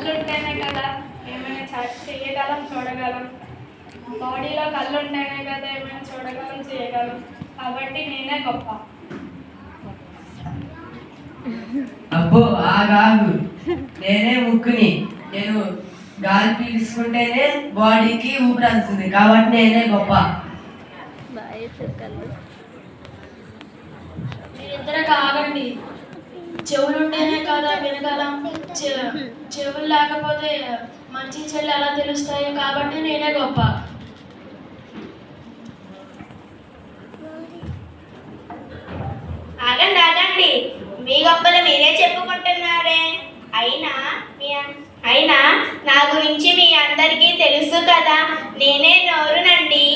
కళ్ళు ఉంటేనే కదా ఏమైనా చేయగలం చూడగలం. బాడీలో కళ్ళు ఉంటేనే కదా ఏమైనా చూడగలం చేయగలం. కాబట్టి నేనే గొప్ప. అబ్బో ఆగాగు, నేనే ముక్కుని. నేను గాలి పీల్చుకుంటేనే బాడీకి ఊపిరి అందుతుంది, కాబట్టి నేనే గొప్ప. మీరిద్దరు కాగండి. చెవులు ఉంటేనే కదా వినగలం. చెవులు లేకపోతే మంచి చెల్లి ఎలా తెలుస్తాయి, కాబట్టి నేనే గొప్ప. ఆగండి ఆగండి, మీ గొప్పలు మీరే చెప్పుకుంటున్నారే. అయినా నా గురించి మీ అందరికీ తెలుసు కదా. నేనే నోరునండి.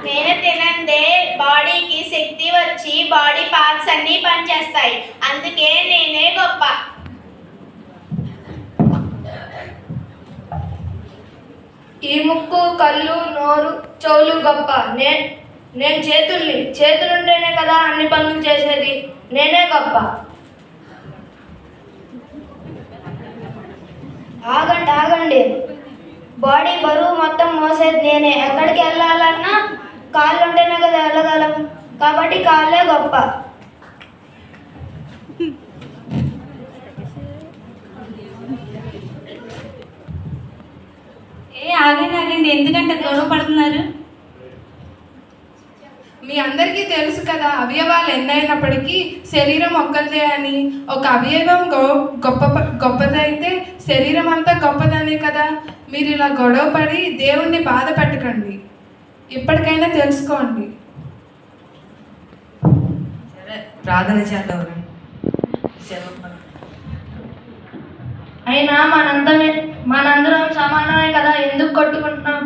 నేను తినందే బాడీకి శక్తి వచ్చి బాడీ పార్ట్స్ అన్నీ పనిచేస్తాయి. అందుకే నేనే గొప్ప. ఈ ముక్కు, కళ్ళు, నోరు, చెవులు గొప్ప. నేను చేతులుంటేనే కదా అన్ని పనులు చేసేది. నేనే గొప్ప. ఆగండి, బాడీ బరువు మొత్తం మోసేది నేనే. ఎక్కడికి వెళ్ళాలన్నా కాళ్ళు ఉంటేనే కదా వెళ్ళగలం, కాబట్టి కాళ్ళే గొప్ప. ఆగండి, ఎందుకంటే గొడవ పడుతున్నారు? మీ అందరికీ తెలుసు కదా, అవయవాలు ఎన్నైనప్పటికీ శరీరం ఒక్కదే అని. ఒక అవయవం గొప్పదైతే శరీరం అంతా గొప్పదనే కదా. మీరు ఇలా గొడవ పడి దేవుణ్ణి బాధ పెట్టకండి. ఇప్పటికైనా తెలుసుకోండి. సరే, ప్రార్థన చేద్దాం. అయినా మనందరం సమానమే కదా, ఎందుకు కొట్టుకుంటున్నాం?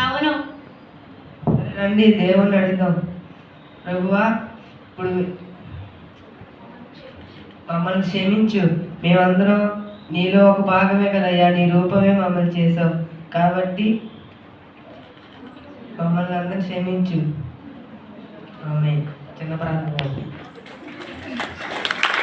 అవును, రండి దేవుణ్ణి అడుగుదాం. ప్రభువా, ఇప్పుడు మమ్మల్ని క్షమించు. మేమందరం నీలో ఒక భాగమే కదయ్యా, నీ రూపమే మమ్మల్ని చేసావు. కాబట్టి మమ్మల్ని అందరూ క్షమించు. ఆమేన్. చిన్న ప్రార్థన.